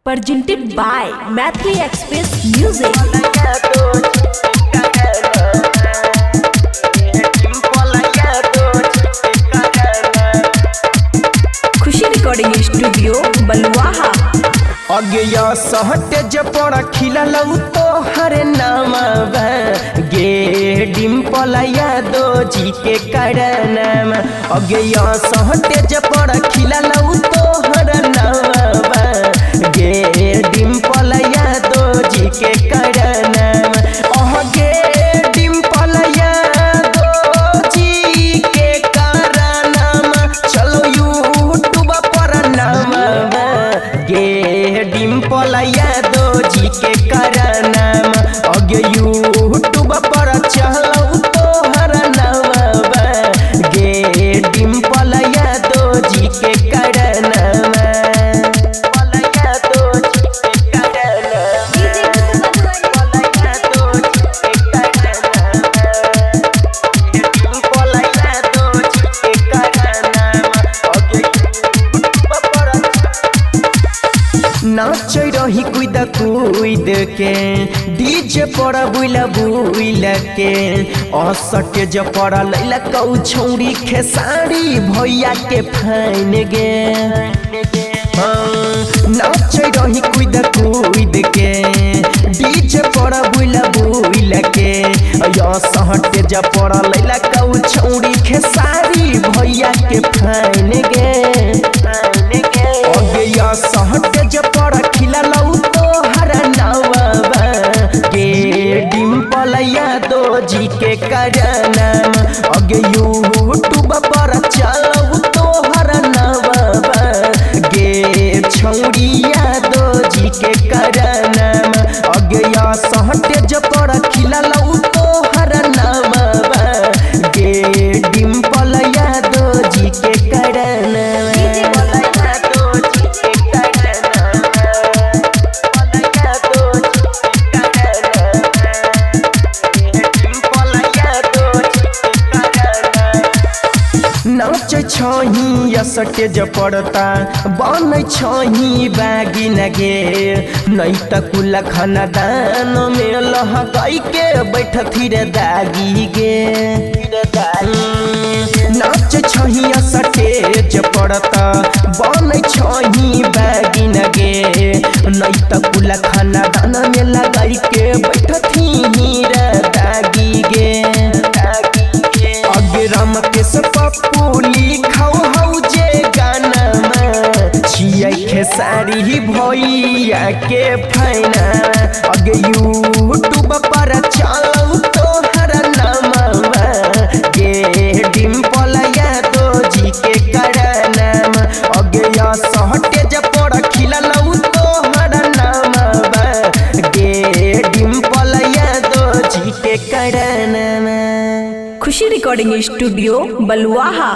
presented by Mathri Express Music. खुशी recording studio बलुआहा। अगया सहटे जपड़ा खिला तो हरे नाम गे डिम्पल यादो जी के कारण अगया सहटे जपड़ा खिला तो हरे नाम गे डिम्पल यादो जी के कारण गे डिम्पल यादो जी के कारण चलो यूट्यूब पर नाम गे डिम्पल यादो जी के कारण अगे यूट्यूब पर चलो तो हर नाम गे डिम्पल यादो जी के कारण नाच रही कुद के डीजे पर बुला के असट ज पर लैला कौ छौरी खेसारी भैया के फाइन गे नाच रही कुद के डीजे पर बुला के असट ज पर लैला कौ छौरी खेसारी भैया के फाइन गे सहट जपड़ खिला तो हर नावा गे डिम्पल यादो जी के कारण अगे यूट्यूब पर चलो तो हर नावा गे छौरी यादो जी के कारण अगे सहट जपड़ खिला तो हर नावा गे डिम्पल यादो जी के कारण नाच छही असटे ज पड़ता बन छही बागी नगे नहीं त कुल खानदान में लह गई के बैठ थिर दागी गे नाच छही असटे ज पड़ता बन छही बागी नगे नहीं त कुल खानदान में लगाई के बैठ थिर दागी गे अगे राम के पप्पू लिखाओ हौ जे गाना छियै खेसारी भैया के फाइना अगे यूट्यूब पर चलो तो हर नाम गे डिम्पल यादो जी के कारण अगे सहटे जपड़ खिला तो हर नाम गे डिम्पल यादो जी के कारण खुशी रिकॉर्डिंग स्टूडियो बलुआहा।